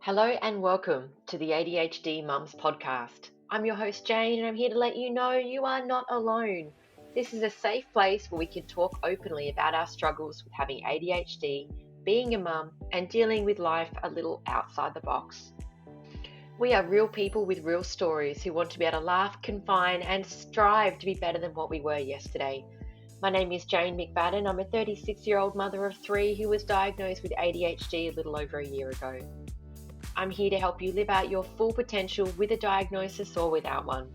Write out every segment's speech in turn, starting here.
Hello and welcome to the ADHD Mums podcast. I'm your host Jane and I'm here to let you know you are not alone. This is a safe place where we can talk openly about our struggles with having ADHD, being a mum, and dealing with life a little outside the box. We are real people with real stories who want to be able to laugh, confine, and strive to be better than what we were yesterday. My name is Jane McFadden. I'm a 36-year-old mother of three who was diagnosed with ADHD a little over a year ago. I'm here to help you live out your full potential with a diagnosis or without one.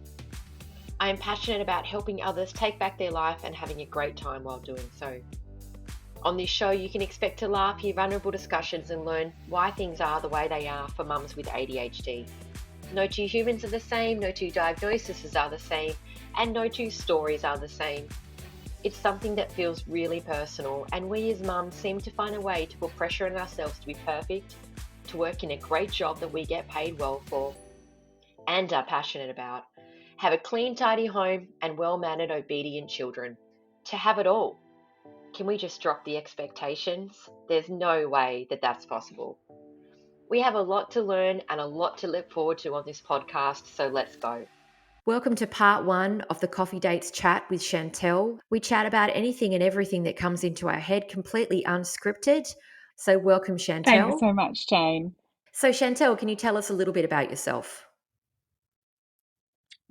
I am passionate about helping others take back their life and having a great time while doing so. On this show, you can expect to laugh, hear vulnerable discussions, and learn why things are the way they are for mums with ADHD. No two humans are the same, no two diagnoses are the same, and no two stories are the same. It's something that feels really personal, and we as mums seem to find a way to put pressure on ourselves to be perfect, to work in a great job that we get paid well for and are passionate about, have a clean, tidy home and well-mannered, obedient children. To have it all. Can we just drop the expectations? There's no way that that's possible. We have a lot to learn and a lot to look forward to on this podcast, so let's go. Welcome to part one of the Coffee Dates chat with Shantelle. We chat about anything and everything that comes into our head, completely unscripted. So welcome, Shantelle. Thanks so much, Jane. So Shantelle, can you tell us a little bit about yourself?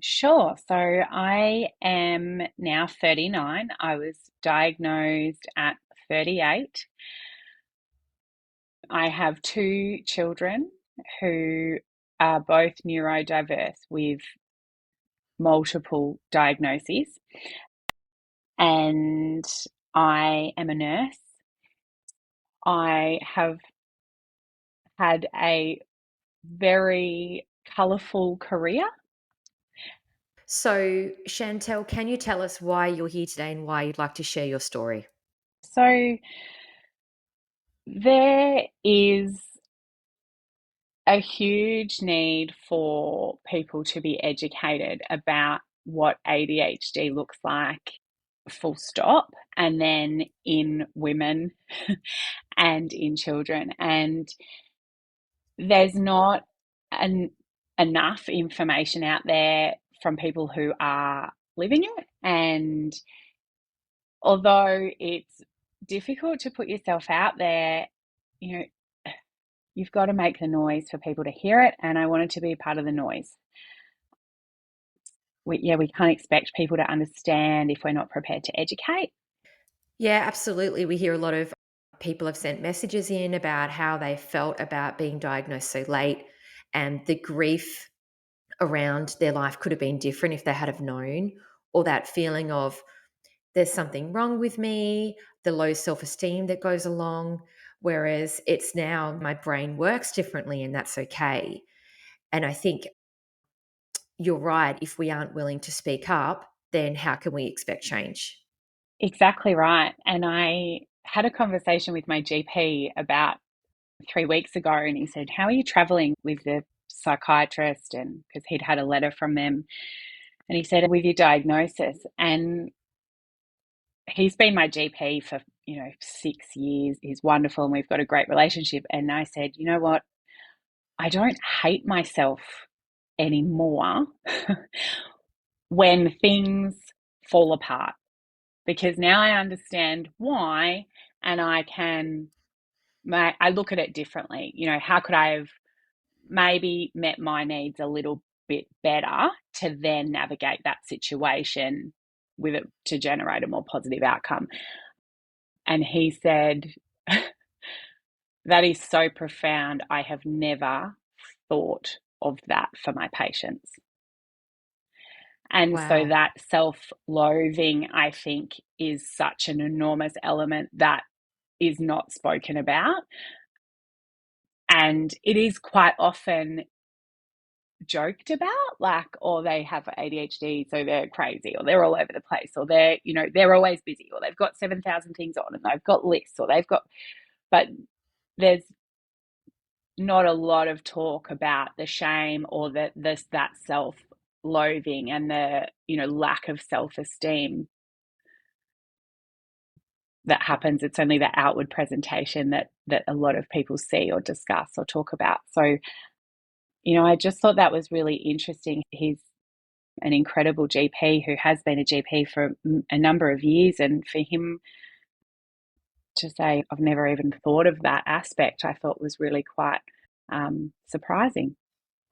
Sure. So I am now 39. I was diagnosed at 38. I have two children who are both neurodiverse with multiple diagnoses. And I am a nurse. I have had a very colourful career. So, Shantelle, can you tell us why you're here today and why you'd like to share your story? So there is a huge need for people to be educated about what ADHD looks like, full stop, and then in women and in children. And there's not enough information out there from people who are living it. And although it's difficult to put yourself out there, you know, you've got to make the noise for people to hear it. And I wanted to be a part of the noise. We can't expect people to understand if we're not prepared to educate. Yeah, absolutely. We hear a lot of people have sent messages in about how they felt about being diagnosed so late and the grief around their life could have been different if they had have known, or that feeling of there's something wrong with me, the low self-esteem that goes along, whereas it's now my brain works differently and that's okay. And I think you're right. If we aren't willing to speak up, then how can we expect change? Exactly right. And I had a conversation with my GP about 3 weeks ago, and he said, "How are you traveling with the psychiatrist?" And because he'd had a letter from them, and he said, "With your diagnosis." And he's been my GP for 6 years. He's wonderful, and we've got a great relationship. And I said, "You know what? I don't hate myself anymore when things fall apart, because now I understand why, and I look at it differently. How could I have maybe met my needs a little bit better to then navigate that situation with it to generate a more positive outcome?" And he said, "That is so profound. I have never thought of that for my patients." And so Wow. that self-loathing, I think, is such an enormous element that is not spoken about. And it is quite often joked about, like, or they have ADHD, so they're crazy, or they're all over the place, or they're always busy, or they've got 7,000 things on, and they've got lists, but there's not a lot of talk about the shame or that self-loathing and the lack of self-esteem that happens. It's only the outward presentation that a lot of people see or discuss or talk about. So, I just thought that was really interesting. He's an incredible GP who has been a GP for a number of years, and for him to say, I've never even thought of that aspect, I thought was really quite surprising.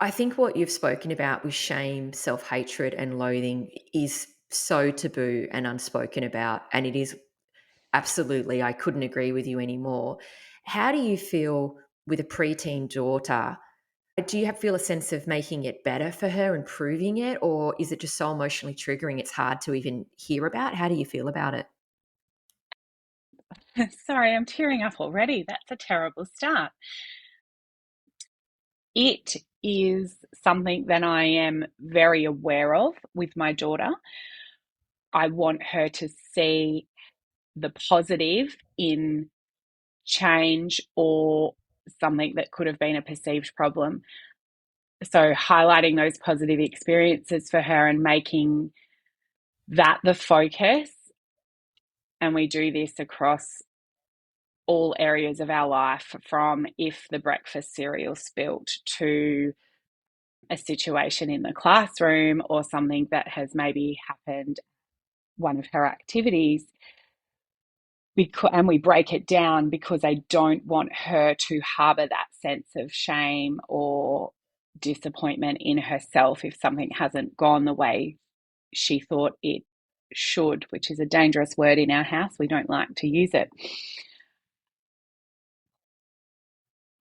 I think what you've spoken about with shame, self hatred, and loathing is so taboo and unspoken about. And it is absolutely, I couldn't agree with you anymore. How do you feel with a preteen daughter? Do you feel a sense of making it better for her, improving it, or is it just so emotionally triggering it's hard to even hear about? How do you feel about it? Sorry, I'm tearing up already. That's a terrible start. It is something that I am very aware of with my daughter. I want her to see the positive in change or something that could have been a perceived problem. So highlighting those positive experiences for her and making that the focus. And we do this across all areas of our life, from if the breakfast cereal spilt to a situation in the classroom or something that has maybe happened, one of her activities, and we break it down because I don't want her to harbour that sense of shame or disappointment in herself if something hasn't gone the way she thought it should, which is a dangerous word in our house. We don't like to use it.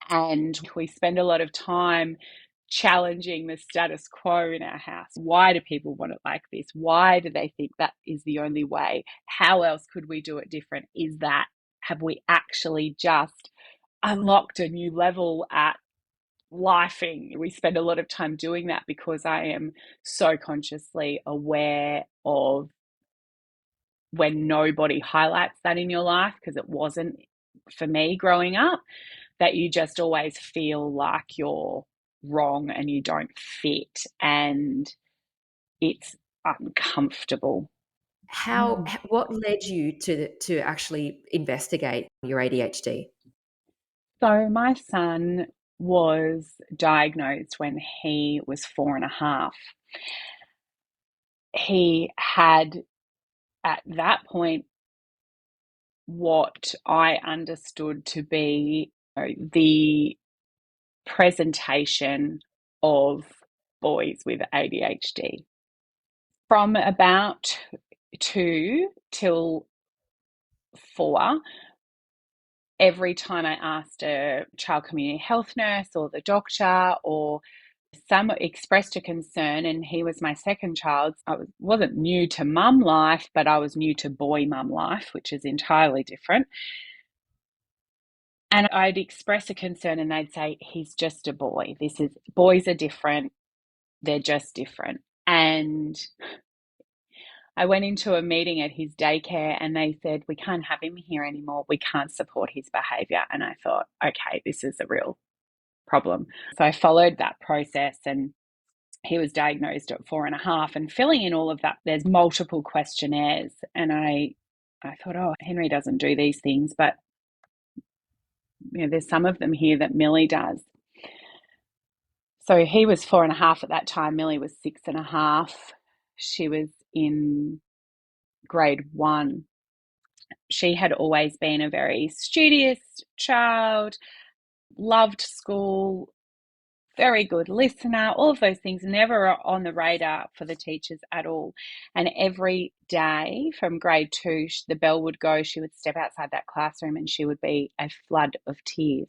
And we spend a lot of time challenging the status quo in our house. Why do people want it like this? Why do they think that is the only way? How else could we do it different? Have we actually just unlocked a new level at lifing? We spend a lot of time doing that because I am so consciously aware of when nobody highlights that in your life, because it wasn't for me growing up, that you just always feel like you're wrong and you don't fit, and it's uncomfortable. What led you to actually investigate your ADHD? So my son was diagnosed when he was 4.5. He had, at that point, what I understood to be the presentation of boys with ADHD. From about 2 till 4, every time I asked a child community health nurse or the doctor, or some expressed a concern, and he was my second child. Wasn't new to mum life, but I was new to boy mum life, which is entirely different. And I'd express a concern and they'd say, he's just a boy. Boys are different. They're just different. And I went into a meeting at his daycare and they said, we can't have him here anymore. We can't support his behaviour. And I thought, okay, this is a real problem. So I followed that process, and he was diagnosed at 4.5, and filling in all of that, there's multiple questionnaires. And I thought, oh, Henry doesn't do these things, but there's some of them here that Millie does. So he was 4.5 at that time. Millie was 6.5. She was in grade 1. She had always been a very studious child, loved school, very good listener, all of those things, never on the radar for the teachers at all. And every day from grade 2, the bell would go, she would step outside that classroom and she would be a flood of tears.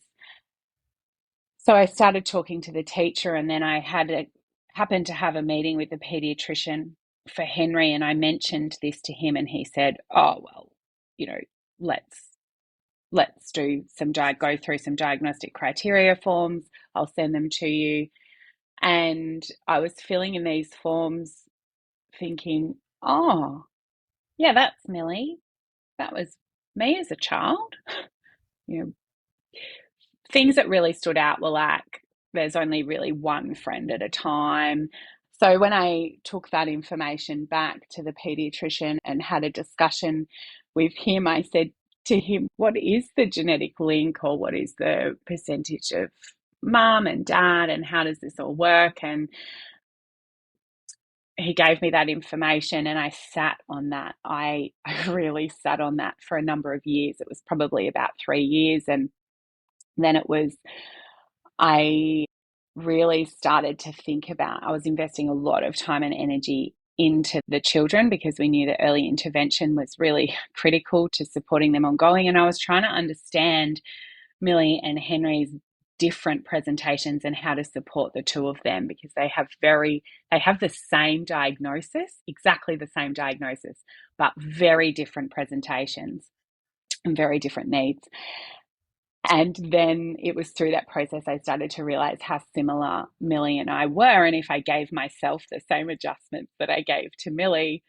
So I started talking to the teacher, and then I happened to have a meeting with the pediatrician for Henry, and I mentioned this to him, and he said, oh, well, let's go through some diagnostic criteria forms. I'll send them to you. And I was filling in these forms thinking, oh, yeah, that's Millie. That was me as a child. Things that really stood out were like, there's only really one friend at a time. So when I took that information back to the pediatrician and had a discussion with him, I said, to him, what is the genetic link, or what is the percentage of mum and dad, and how does this all work? And he gave me that information, and I sat on that. I really sat on that for a number of years. It was probably about 3 years. And then I really started to think about, I was investing a lot of time and energy into the children because we knew that early intervention was really critical to supporting them ongoing. And I was trying to understand Millie and Henry's different presentations and how to support the two of them, because they have the same diagnosis, exactly the same diagnosis, but very different presentations and very different needs. And then it was through that process I started to realize how similar Millie and I were. And if I gave myself the same adjustments that I gave to Millie,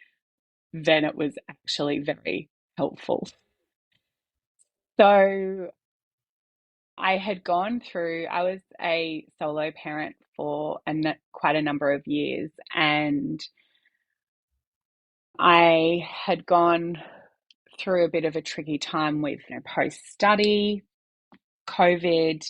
then it was actually very helpful. So I was a solo parent for quite a number of years, and I had gone through a bit of a tricky time with post-study, COVID,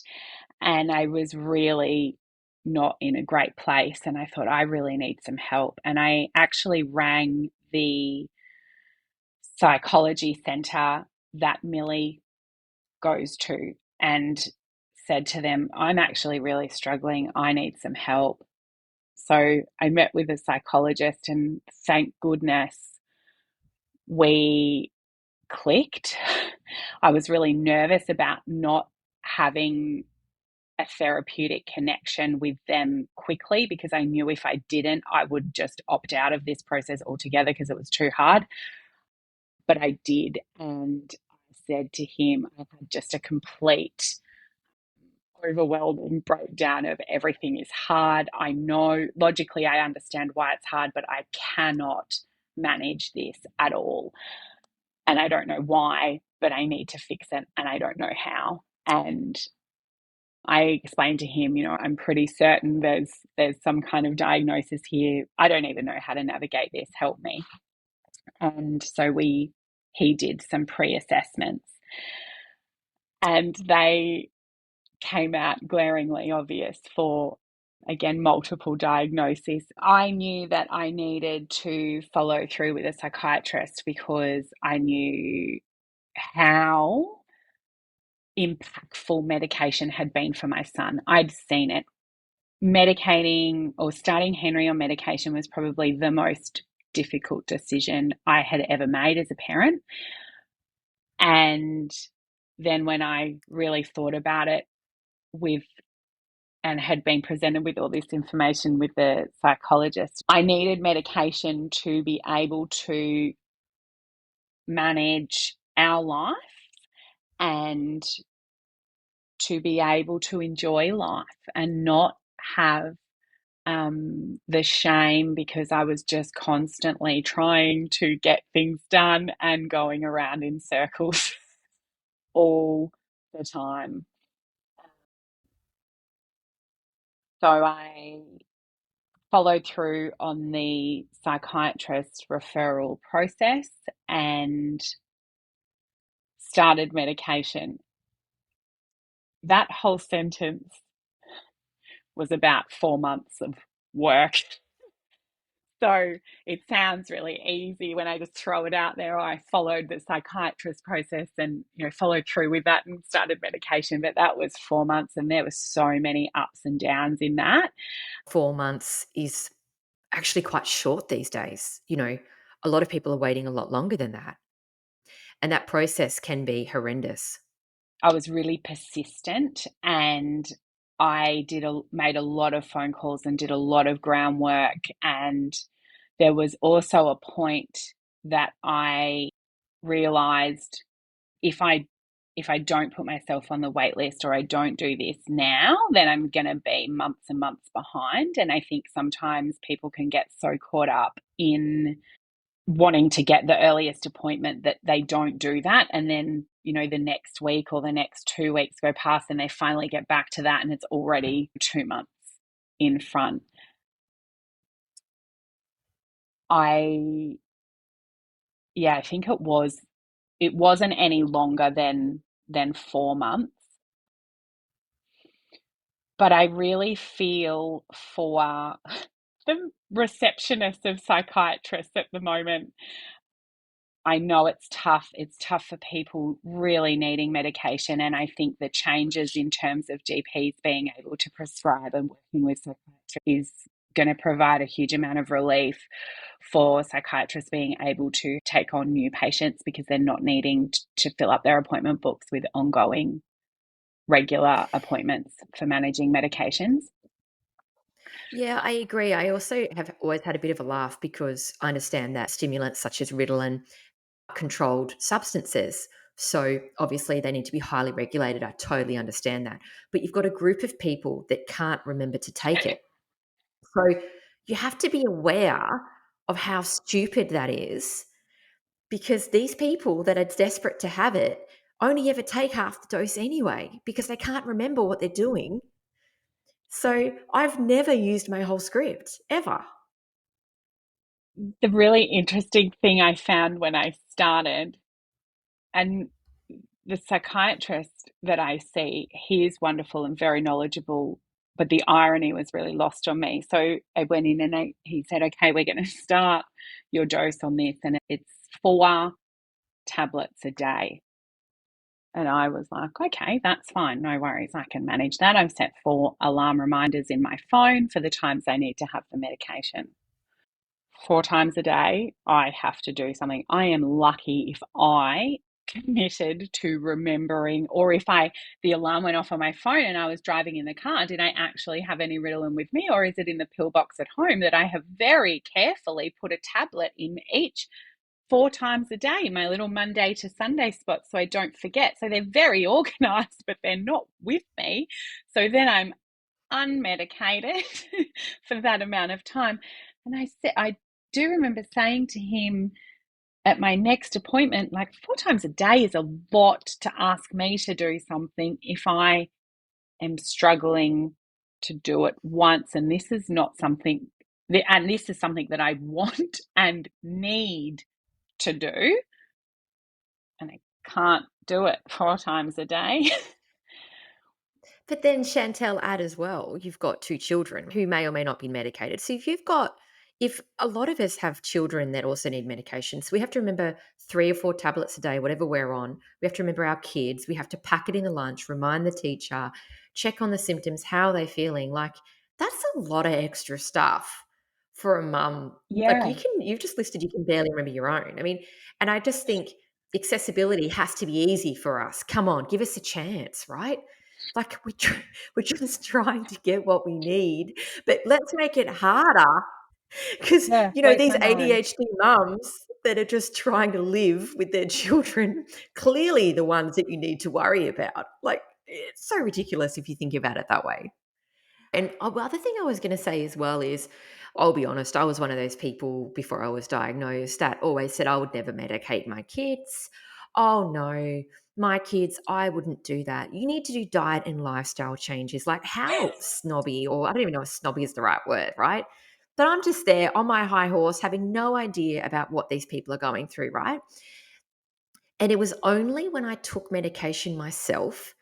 and I was really not in a great place. And I thought, I really need some help. And I actually rang the psychology centre that Millie goes to and said to them, I'm actually really struggling. I need some help. So I met with a psychologist, and thank goodness we clicked. I was really nervous about not having a therapeutic connection with them quickly, because I knew if I didn't, I would just opt out of this process altogether because it was too hard. But I did. And I said to him, I had just a complete overwhelming breakdown of everything is hard. I know logically I understand why it's hard, but I cannot manage this at all. And I don't know why, but I need to fix it, and I don't know how. And I explained to him, I'm pretty certain there's some kind of diagnosis here. I don't even know how to navigate this. Help me. And so he did some pre-assessments, and they came out glaringly obvious for, again, multiple diagnoses. I knew that I needed to follow through with a psychiatrist because I knew how impactful medication had been for my son. I'd seen it. Medicating or starting Henry on medication was probably the most difficult decision I had ever made as a parent. And then when I really thought about it and had been presented with all this information with the psychologist, I needed medication to be able to manage our life and to be able to enjoy life and not have the shame, because I was just constantly trying to get things done and going around in circles all the time. So I followed through on the psychiatrist referral process and started medication. That whole sentence was about 4 months of work. So it sounds really easy when I just throw it out there. I followed the psychiatrist process and followed through with that and started medication. But that was 4 months, and there were so many ups and downs in that. 4 months is actually quite short these days. A lot of people are waiting a lot longer than that. And that process can be horrendous. I was really persistent, and I made a lot of phone calls and did a lot of groundwork. And there was also a point that I realized if I don't put myself on the wait list, or I don't do this now, then I'm going to be months and months behind. And I think sometimes people can get so caught up in wanting to get the earliest appointment that they don't do that. And then, the next week or the next 2 weeks go past and they finally get back to that, and it's already 2 months in front. I think it was it wasn't any longer than 4 months. But I really feel for the receptionist of psychiatrists at the moment. I know it's tough. It's tough for people really needing medication. And I think the changes in terms of GPs being able to prescribe and working with psychiatrists is going to provide a huge amount of relief for psychiatrists being able to take on new patients because they're not needing to fill up their appointment books with ongoing regular appointments for managing medications. Yeah, I agree. I also have always had a bit of a laugh because I understand that stimulants such as Ritalin are controlled substances. So obviously they need to be highly regulated. I totally understand that. But you've got a group of people that can't remember to take it. So you have to be aware of how stupid that is because these people that are desperate to have it only ever take half the dose anyway because they can't remember what they're doing. So I've never used my whole script ever. The really interesting thing I found when I started, and the psychiatrist that I see, he is wonderful and very knowledgeable, but the irony was really lost on me. So I went in and he said, okay, we're going to start your dose on this, and it's 4 tablets a day. And I was like, okay, that's fine. No worries. I can manage that. I've set 4 alarm reminders in my phone for the times I need to have the medication. 4 times a day, I have to do something. I am lucky if I committed to remembering, or if the alarm went off on my phone and I was driving in the car, did I actually have any Ritalin with me, or is it in the pillbox at home that I have very carefully put a tablet in each 4 times a day, my little Monday to Sunday spot, so I don't forget. So they're very organized, but they're not with me. So then I'm unmedicated for that amount of time. And I do remember saying to him at my next appointment, like 4 times a day is a lot to ask me to do something if I am struggling to do it once. And this is not something, and this is something that I want and need to do. And I can't do it 4 times a day. But then Chantel, add as well, you've got 2 children who may or may not be medicated. So if a lot of us have children that also need medication, so we have to remember 3 or 4 tablets a day, whatever we're on. We have to remember our kids. We have to pack it in the lunch, remind the teacher, check on the symptoms, how are they feeling? Like that's a lot of extra stuff for a mum. Like Yeah, you've just listed you can barely remember your own. I mean, and I just think accessibility has to be easy for us. Come on, give us a chance, right? Like we're just trying to get what we need, but let's make it harder because yeah, these I know. ADHD mums that are just trying to live with their children, clearly the ones that you need to worry about. Like it's so ridiculous if you think about it that way. And the other thing I was going to say as well is, I'll be honest, I was one of those people before I was diagnosed that always said I would never medicate my kids. Oh no, my kids, I wouldn't do that. You need to do diet and lifestyle changes. Like, how snobby, or I don't even know if snobby is the right word, right? But I'm just there on my high horse, having no idea about what these people are going through, right? And it was only when I took medication myself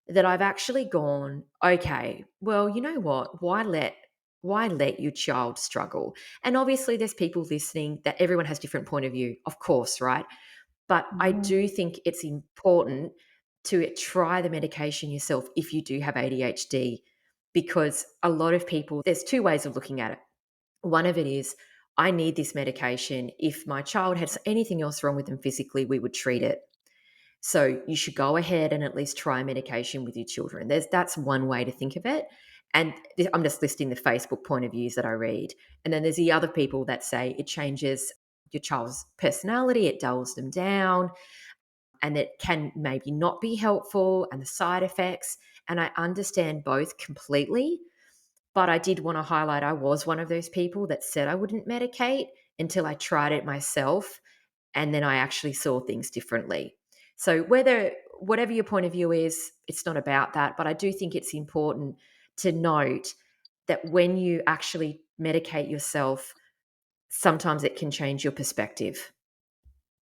that I've actually gone, okay, well, you know what? Why let your child struggle? And obviously there's people listening that everyone has different point of view, of course, right? But I Mhm. do think it's important to try the medication yourself if you do have ADHD because a lot of people there's two ways of looking at it. One of it is I need this medication. If my child has anything else wrong with them physically, we would treat it. So you should go ahead and at least try medication with your children. That's one way to think of it. And I'm just listing the Facebook point of views that I read. And then there's the other people that say it changes your child's personality, it dulls them down, and it can maybe not be helpful and the side effects. And I understand both completely. But I did want to highlight I was one of those people that said I wouldn't medicate until I tried it myself and then I actually saw things differently. So whatever your point of view is, it's not about that, but I do think it's important to note that when you actually medicate yourself, sometimes it can change your perspective.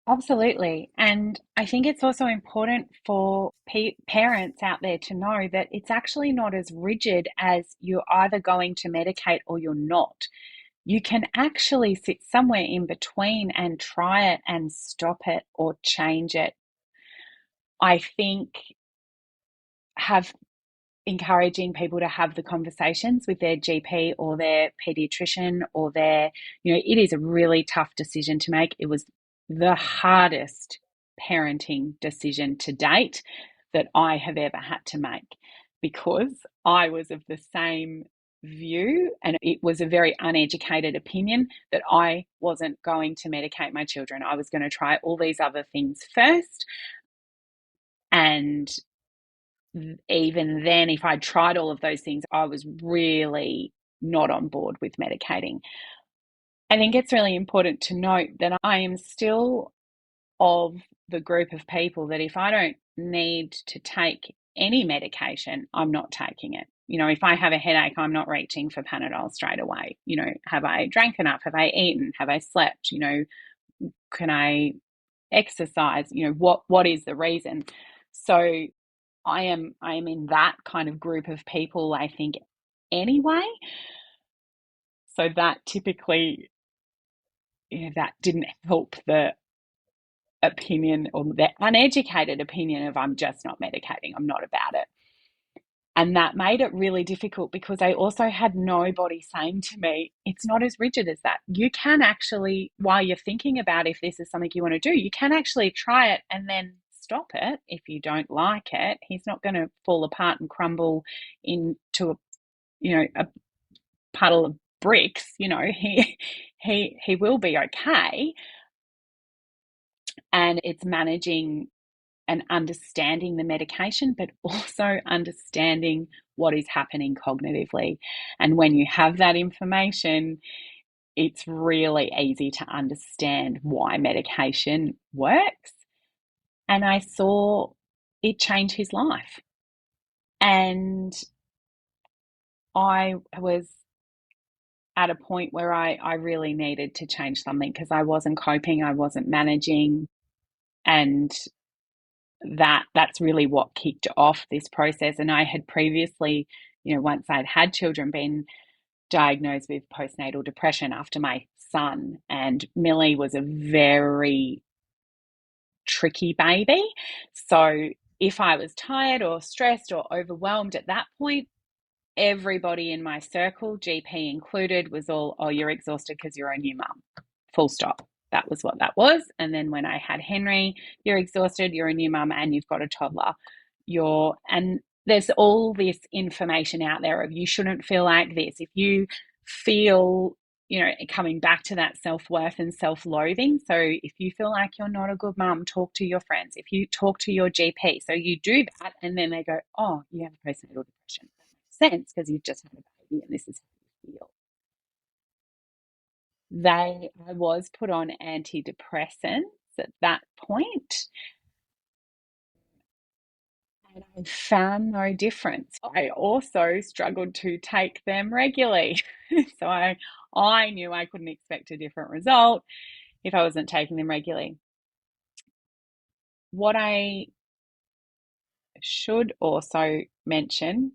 Absolutely. And I think it's also important for parents out there to know that it's actually not as rigid as you're either going to medicate or you're not. You can actually sit somewhere in between and try it and stop it or change it. I think have encouraging people to have the conversations with their GP or their pediatrician or it is a really tough decision to make. It was the hardest parenting decision to date that I have ever had to make, because I was of the same view, and it was a very uneducated opinion that I wasn't going to medicate my children. I was going to try all these other things first. And even then, if I'd tried all of those things, I was really not on board with medicating. I think it's really important to note that I am still of the group of people that if I don't need to take any medication, I'm not taking it. If I have a headache, I'm not reaching for Panadol straight away. Have I drank enough? Have I eaten? Have I slept? Can I exercise? What is the reason? So I am in that kind of group of people, I think, anyway. So that typically, that didn't help the opinion, or the uneducated opinion, of I'm just not medicating, I'm not about it. And that made it really difficult, because I also had nobody saying to me, it's not as rigid as that. You can actually, while you're thinking about if this is something you want to do, you can actually try it and then stop it if you don't like it. He's not going to fall apart and crumble into a puddle of bricks. He will be okay. And it's managing and understanding the medication, but also understanding what is happening cognitively. And when you have that information, it's really easy to understand why medication works. And I saw it change his life. And I was at a point where I really needed to change something, because I wasn't coping, I wasn't managing. And that's really what kicked off this process. And I had previously, once I'd had children, been diagnosed with postnatal depression after my son. And Millie was a very tricky baby. So if I was tired or stressed or overwhelmed at that point, everybody in my circle, GP included, was all, oh, you're exhausted because you're a new mum. Full stop. That was what that was. And then when I had Henry, you're exhausted, you're a new mum, and you've got a toddler. And there's all this information out there of you shouldn't feel like this. If you feel, coming back to that self-worth and self-loathing. So if you feel like you're not a good mum, talk to your friends. If you talk to your GP, so you do that, and then they go, oh, you have postnatal depression. That makes sense, because you've just had a baby and this is how you feel. I was put on antidepressants at that point, and I found no difference. I also struggled to take them regularly. So I knew I couldn't expect a different result if I wasn't taking them regularly. What I should also mention,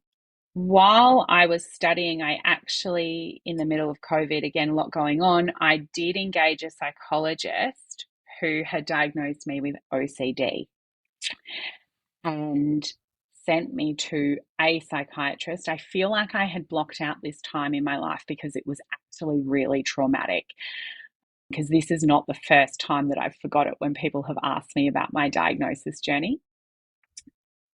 while I was studying, I actually, in the middle of COVID, again, a lot going on, I did engage a psychologist who had diagnosed me with OCD and sent me to a psychiatrist. I feel like I had blocked out this time in my life because it was actually really traumatic, because this is not the first time that I've forgot it when people have asked me about my diagnosis journey.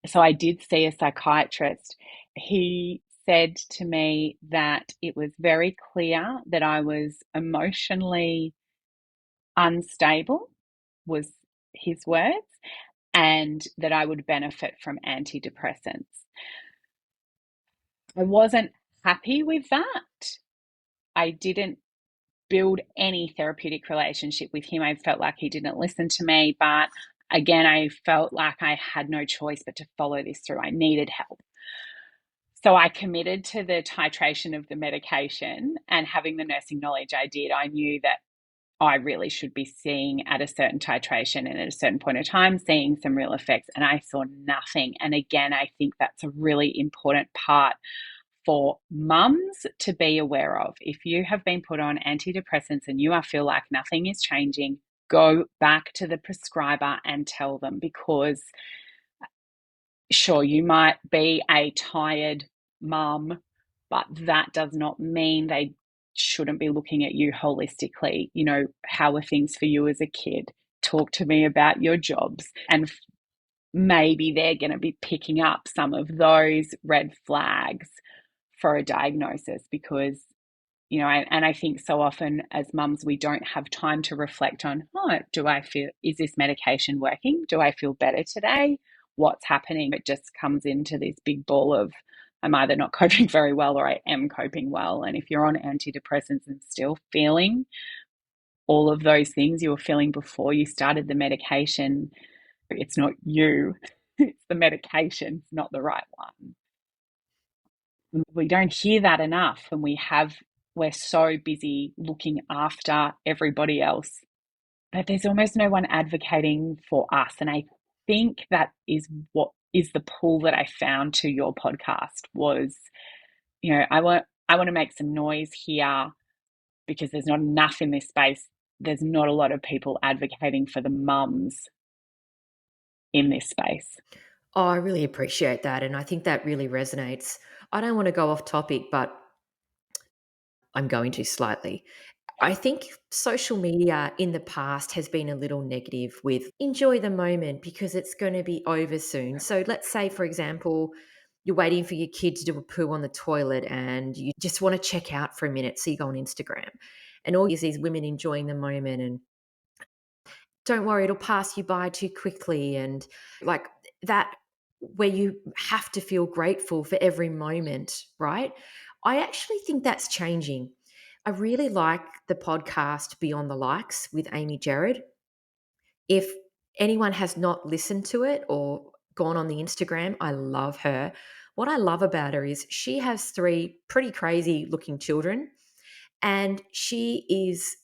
So I did see a psychiatrist. He said to me that it was very clear that I was emotionally unstable, was his words, and that I would benefit from antidepressants. I wasn't happy with that. I didn't build any therapeutic relationship with him. I felt like he didn't listen to me, but again, I felt like I had no choice but to follow this through. I needed help. So I committed to the titration of the medication, and having the nursing knowledge I did, I knew that I really should be seeing at a certain titration and at a certain point of time, seeing some real effects, and I saw nothing. And again, I think that's a really important part for mums to be aware of. If you have been put on antidepressants and you feel like nothing is changing, go back to the prescriber and tell them, because sure, you might be a tired mum, but that does not mean they shouldn't be looking at you holistically. You know, how are things for you as a kid? Talk to me about your jobs. And maybe they're going to be picking up some of those red flags for a diagnosis, because you know, and I think so often as mums, we don't have time to reflect on, is this medication working? Do I feel better today? What's happening? It just comes into this big ball of, I'm either not coping very well or I am coping well. And if you're on antidepressants and still feeling all of those things you were feeling before you started the medication, it's not you, it's the medication, it's not the right one. We don't hear that enough, and we're so busy looking after everybody else that there's almost no one advocating for us. And I think that is what is the pull that I found to your podcast was, you know, I want to make some noise here because there's not enough in this space. There's not a lot of people advocating for the mums in this space. Oh, I really appreciate that. And I think that really resonates. I don't want to go off topic, but I'm going to slightly. I think social media in the past has been a little negative with enjoy the moment because it's going to be over soon. So let's say, for example, you're waiting for your kid to do a poo on the toilet and you just want to check out for a minute. So you go on Instagram and all you see is women enjoying the moment and don't worry, it'll pass you by too quickly. And like that, where you have to feel grateful for every moment, right? I actually think that's changing. I really like the podcast Beyond the Likes with Amy Gerard. If anyone has not listened to it or gone on the Instagram, I love her. What I love about her is she has three pretty crazy looking children, and she is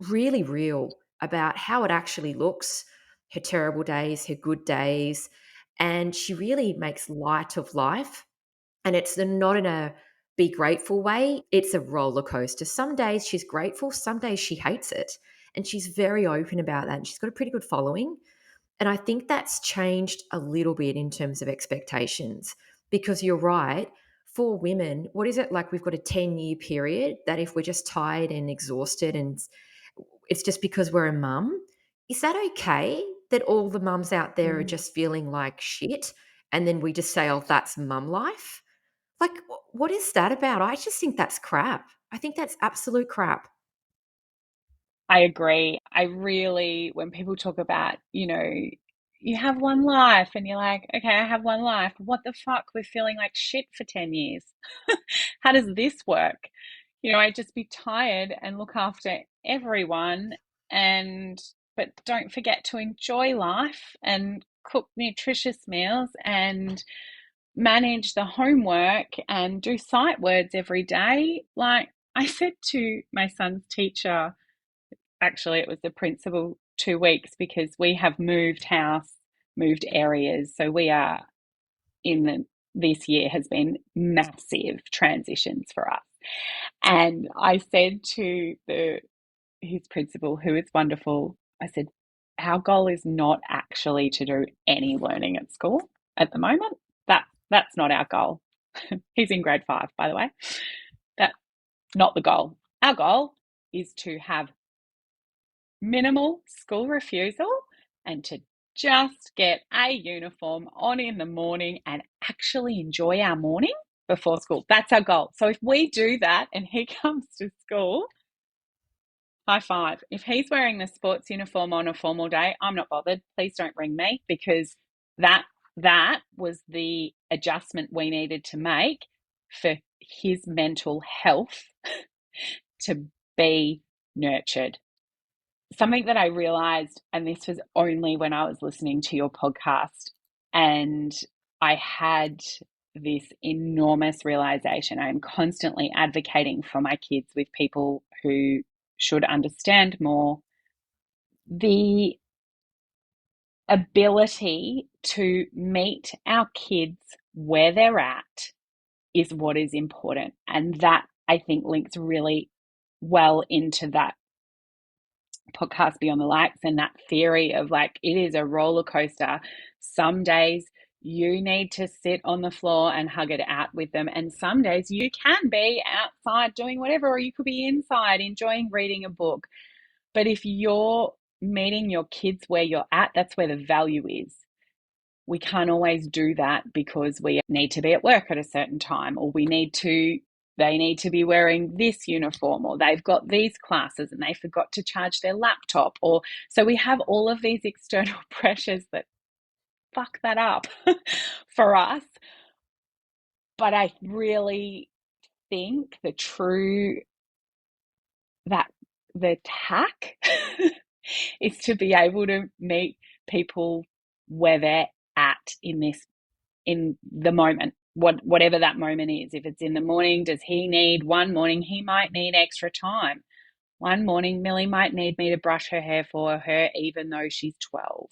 really real about how it actually looks, her terrible days, her good days, and she really makes light of life. And it's not in a be grateful way, it's a roller coaster. Some days she's grateful, some days she hates it. And she's very open about that. And she's got a pretty good following. And I think that's changed a little bit in terms of expectations because you're right. For women, what is it like? We've got a 10-year period that if we're just tired and exhausted and it's just because we're a mum, is that okay that all the mums out there are just feeling like shit? And then we just say, oh, that's mum life? Like, what is that about? I just think that's crap. I think that's absolute crap. I agree. I really, when people talk about, you know, you have one life and you're like, okay, I have one life. What the fuck? We're feeling like shit for 10 years. How does this work? You know, I just be tired and look after everyone but don't forget to enjoy life and cook nutritious meals and manage the homework and do sight words every day. Like I said to my son's teacher, actually it was the principal 2 weeks, because we have moved house, moved areas. So we are this year has been massive transitions for us. And I said to his principal, who is wonderful, I said, our goal is not actually to do any learning at school at the moment. That's not our goal. He's in grade 5, by the way. That's not the goal. Our goal is to have minimal school refusal and to just get a uniform on in the morning and actually enjoy our morning before school. That's our goal. So if we do that and he comes to school, high five. If he's wearing the sports uniform on a formal day, I'm not bothered. Please don't ring me, because that was the adjustment we needed to make for his mental health to be nurtured. Something that I realized, and this was only when I was listening to your podcast, and I had this enormous realization. I'm constantly advocating for my kids with people who should understand more. The ability to meet our kids where they're at is what is important. And that, I think, links really well into that podcast Beyond the Likes and that theory of like, it is a roller coaster. Some days you need to sit on the floor and hug it out with them. And some days you can be outside doing whatever, or you could be inside enjoying reading a book. But if you're meeting your kids where you're at, that's where the value is. We can't always do that because we need to be at work at a certain time, or they need to be wearing this uniform, or they've got these classes and they forgot to charge their laptop. Or so we have all of these external pressures that fuck that up for us. But I really think the tack is to be able to meet people where they're at in the moment, whatever that moment is. If it's in the morning, one morning he might need extra time. One morning Millie might need me to brush her hair for her even though she's 12.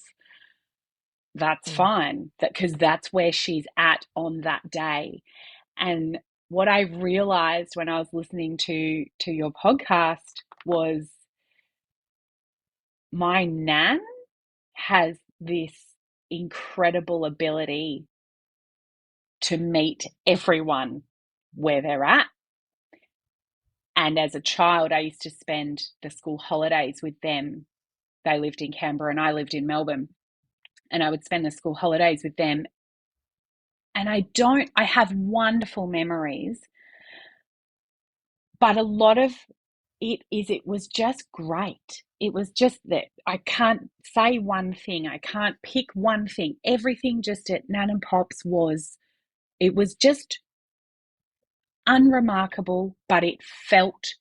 That's fine, because that's where she's at on that day. And what I realized when I was listening to your podcast was my nan has this incredible ability to meet everyone where they're at. And as a child, I used to spend the school holidays with them. They lived in Canberra and I lived in Melbourne. And I would spend the school holidays with them. And I have wonderful memories, but a lot of it was just great. It was just that I can't say one thing. I can't pick one thing. Everything just at Nan and Pop's was just unremarkable, but it felt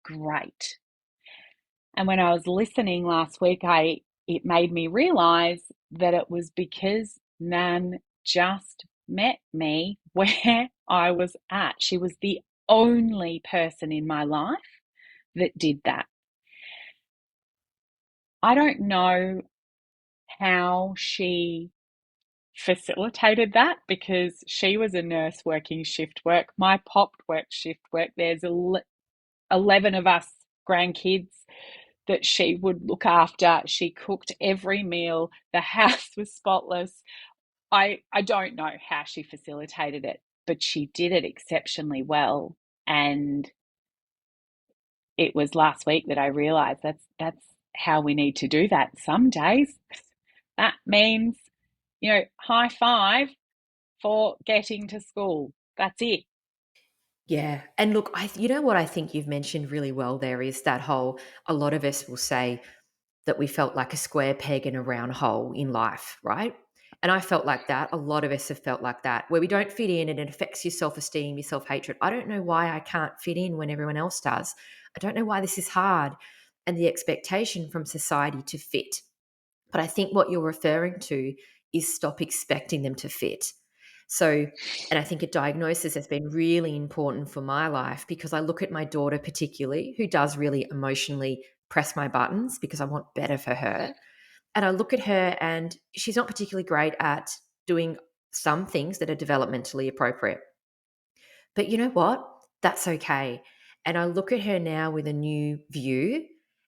great. And when I was listening last week, it made me realize that it was because Nan just met me where I was at. She was the only person in my life that did that. I don't know how she facilitated that, because she was a nurse working shift work. My pop worked shift work. There's 11 of us grandkids that she would look after. She cooked every meal. The house was spotless. I don't know how she facilitated it, but she did it exceptionally well. And it was last week that I realized that's how we need to do that. Some days that means, high five for getting to school. That's it. Yeah. And look, you know what I think you've mentioned really well there is that whole, a lot of us will say that we felt like a square peg in a round hole in life, right? And I felt like that. A lot of us have felt like that, where we don't fit in and it affects your self-esteem, your self-hatred. I don't know why I can't fit in when everyone else does. I don't know why this is hard. And the expectation from society to fit. But I think what you're referring to is stop expecting them to fit. So, and I think a diagnosis has been really important for my life, because I look at my daughter particularly, who does really emotionally press my buttons because I want better for her. And I look at her and she's not particularly great at doing some things that are developmentally appropriate. But you know what? That's okay. And I look at her now with a new view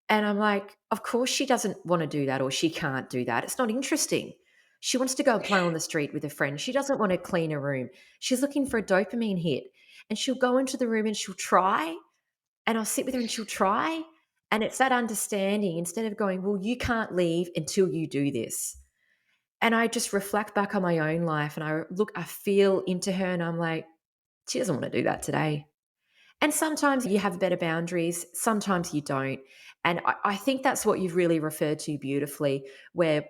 and I'm like, of course she doesn't want to do that, or she can't do that. It's not interesting. She wants to go and play on the street with a friend. She doesn't want to clean a room. She's looking for a dopamine hit. And she'll go into the room and she'll try. And I'll sit with her and she'll try. And it's that understanding, instead of going, well, you can't leave until you do this. And I just reflect back on my own life and I feel into her and I'm like, she doesn't want to do that today. And sometimes you have better boundaries, sometimes you don't. And I think that's what you've really referred to beautifully, where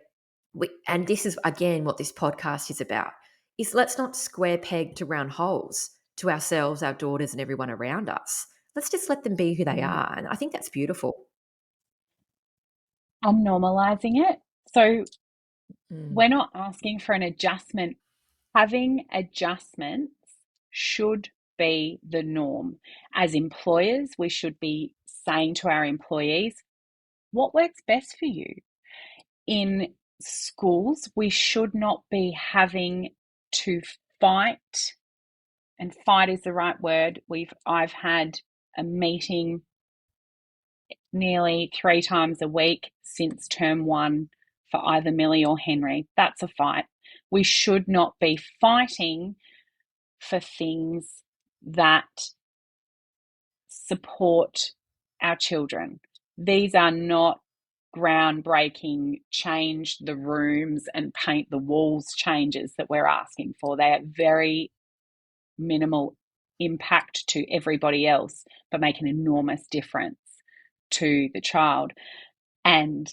and this is again what this podcast is about, is let's not square peg to round holes to ourselves, our daughters, and everyone around us. Let's just let them be who they are. And I think that's beautiful. I'm normalizing it. So Mm. we're not asking for an adjustment. Having adjustments should be the norm. As employers, we should be saying to our employees, what works best for you? In schools, we should not be having to fight, and fight is the right word. I've had a meeting nearly 3 times a week since term 1 for either Millie or Henry. That's a fight. We should not be fighting for things that support our children. These are not groundbreaking, change the rooms and paint the walls changes that we're asking for. They are very minimal impact to everybody else, but make an enormous difference to the child. And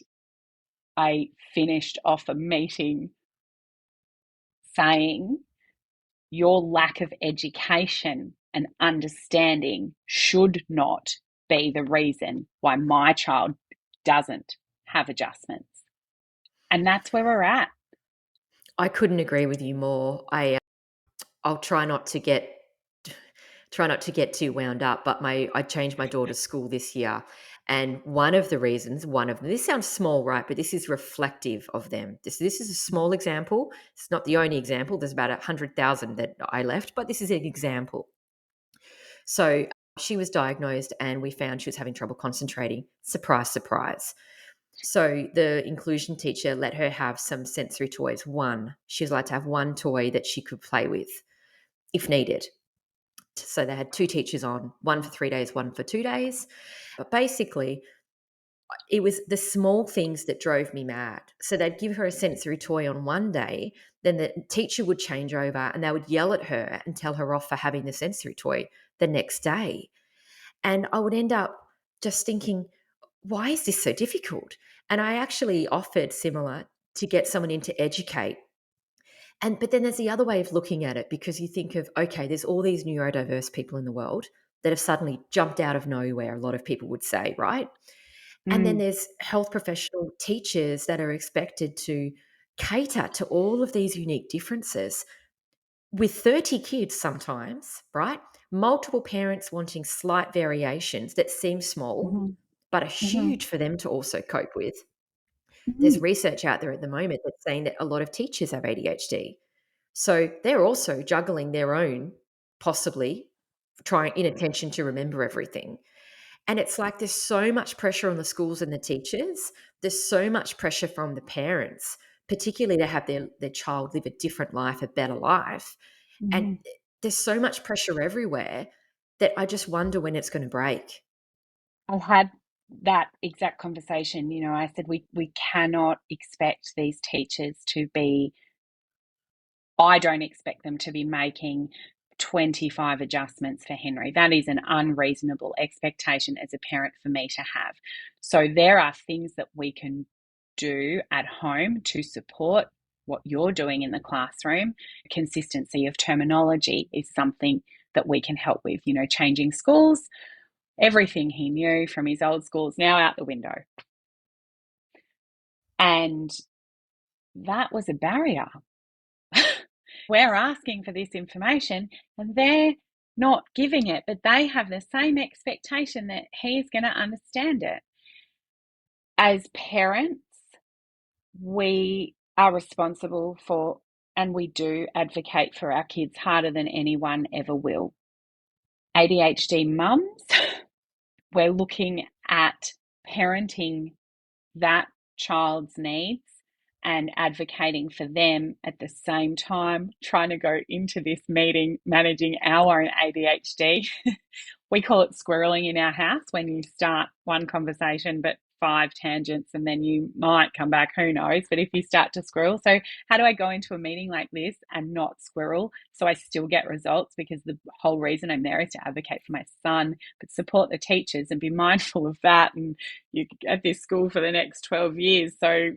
I finished off a meeting saying, your lack of education and understanding should not be the reason why my child doesn't have adjustments. And that's where we're at. I couldn't agree with you more. I'll try not to get too wound up, but I changed my daughter's school this year. And one of them, this sounds small, right? But this is reflective of them. This is a small example. It's not the only example. There's about 100,000 that I left, but this is an example. So she was diagnosed and we found she was having trouble concentrating. Surprise, surprise. So the inclusion teacher let her have some sensory toys. She was allowed to have one toy that she could play with if needed. So they had 2 teachers on, one for 3 days, one for 2 days. But basically, it was the small things that drove me mad. So they'd give her a sensory toy on one day, then the teacher would change over and they would yell at her and tell her off for having the sensory toy the next day. And I would end up just thinking, why is this so difficult? And I actually offered similar to get someone in to educate. But then there's the other way of looking at it, because you think of, okay, there's all these neurodiverse people in the world that have suddenly jumped out of nowhere, a lot of people would say, right? And then there's health professional teachers that are expected to cater to all of these unique differences with 30 kids sometimes, right? Multiple parents wanting slight variations that seem small, Mm-hmm. but are Mm-hmm. huge for them to also cope with. Mm-hmm. There's research out there at the moment that's saying that a lot of teachers have ADHD. So they're also juggling their own, possibly trying inattention to remember everything. And it's like there's so much pressure on the schools and the teachers. There's so much pressure from the parents, particularly to have their child live a different life, a better life. And Mm-hmm. there's so much pressure everywhere that I just wonder when it's going to break. I had that exact conversation. I said we cannot expect these teachers to be, I don't expect them to be making 25 adjustments for Henry. That is an unreasonable expectation as a parent for me to have. So there are things that we can do at home to support what you're doing in the classroom. Consistency of terminology is something that we can help with. Changing schools, everything he knew from his old schools now out the window. And that was a barrier. We're asking for this information and they're not giving it, but they have the same expectation that he's going to understand it. As parents, we are responsible for, and we do advocate for our kids harder than anyone ever will. ADHD mums, we're looking at parenting that child's needs and advocating for them at the same time, trying to go into this meeting managing our own ADHD. We call it squirreling in our house when you start one conversation but 5 tangents and then you might come back, who knows, but if you start to squirrel. So how do I go into a meeting like this and not squirrel so I still get results? Because the whole reason I'm there is to advocate for my son, but support the teachers and be mindful of that. And you're at this school for the next 12 years. So,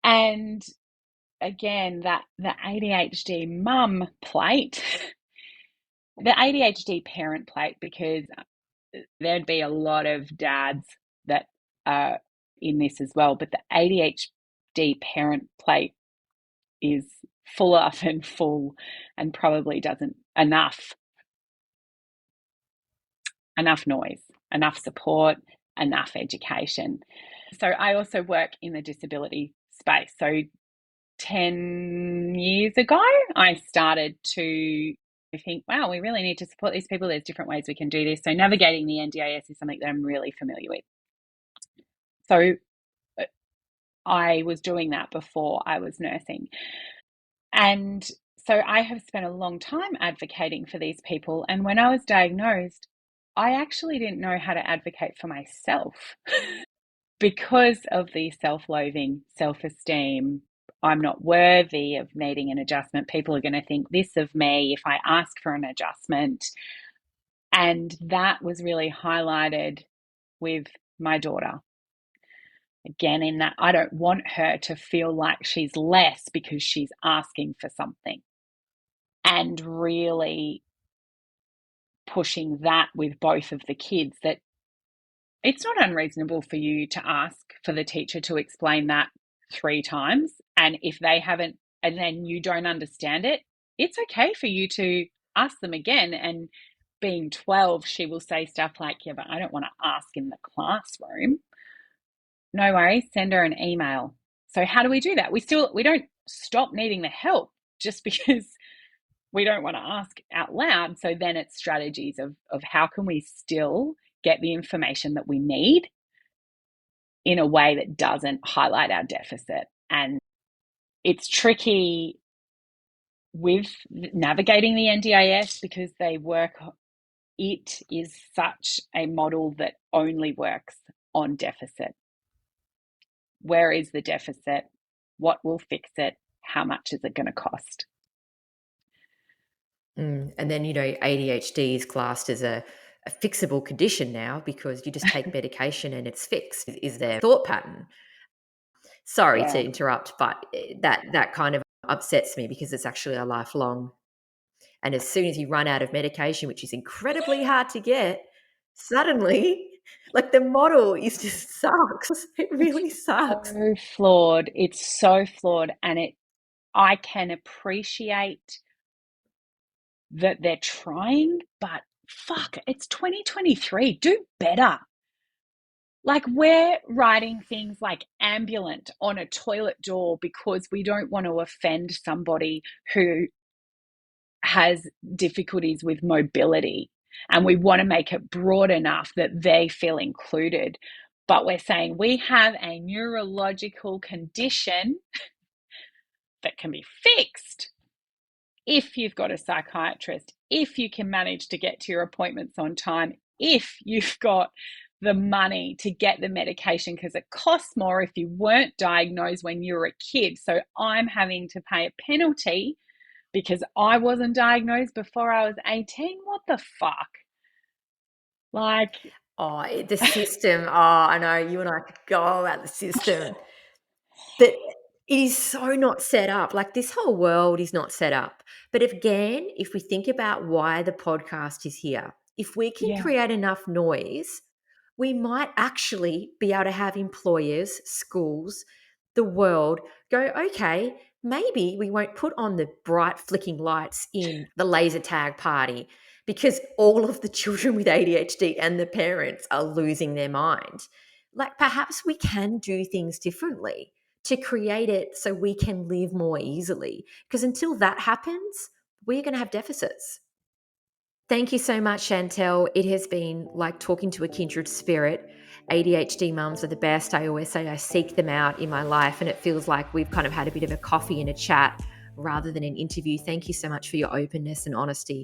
and again, that the ADHD mum plate, the ADHD parent plate, because there'd be a lot of dads that are in this as well, but the ADHD parent plate is full up and full and probably doesn't enough. enough noise, enough support, enough education. So I also work in the disability space. So 10 years ago, I started to think, wow, we really need to support these people. There's different ways we can do this. So navigating the NDIS is something that I'm really familiar with. So I was doing that before I was nursing. And so I have spent a long time advocating for these people. And when I was diagnosed, I actually didn't know how to advocate for myself because of the self-loathing, self-esteem. I'm not worthy of needing an adjustment. People are going to think this of me if I ask for an adjustment. And that was really highlighted with my daughter. Again, in that I don't want her to feel like she's less because she's asking for something. And really pushing that with both of the kids, that it's not unreasonable for you to ask for the teacher to explain that 3 times. And if they haven't, and then you don't understand it, it's okay for you to ask them again. And being 12, she will say stuff like, yeah, but I don't want to ask in the classroom. No worries, send her an email. So how do we do that? We don't stop needing the help just because we don't want to ask out loud. So then it's strategies of how can we still get the information that we need in a way that doesn't highlight our deficit. And it's tricky with navigating the NDIS because it is such a model that only works on deficit. Where is the deficit? What will fix it? How much is it going to cost? And then, ADHD is classed as a fixable condition now because you just take medication and it's fixed, is their thought pattern. Sorry to interrupt, but that kind of upsets me because it's actually a lifelong. And as soon as you run out of medication, which is incredibly hard to get, suddenly, like the model is just sucks. It really sucks. So flawed. It's so flawed. And I can appreciate that they're trying, but fuck, it's 2023. Do better. Like, we're writing things like ambulant on a toilet door because we don't want to offend somebody who has difficulties with mobility, and we want to make it broad enough that they feel included. But we're saying we have a neurological condition that can be fixed if you've got a psychiatrist, if you can manage to get to your appointments on time, if you've got the money to get the medication, because it costs more if you weren't diagnosed when you were a kid. So I'm having to pay a penalty because I wasn't diagnosed before I was 18. What the fuck? Like, the system. I know you and I could go about the system. But it is so not set up. Like, this whole world is not set up. But if we think about why the podcast is here, if we can create enough noise, we might actually be able to have employers, schools, the world go, okay, maybe we won't put on the bright flicking lights in the laser tag party because all of the children with ADHD and the parents are losing their mind. Like, perhaps we can do things differently to create it so we can live more easily. Because until that happens, we're going to have deficits. Thank you so much, Shantelle. It has been like talking to a kindred spirit. ADHD mums are the best. I always say I seek them out in my life, and it feels like we've kind of had a bit of a coffee and a chat rather than an interview. Thank you so much for your openness and honesty.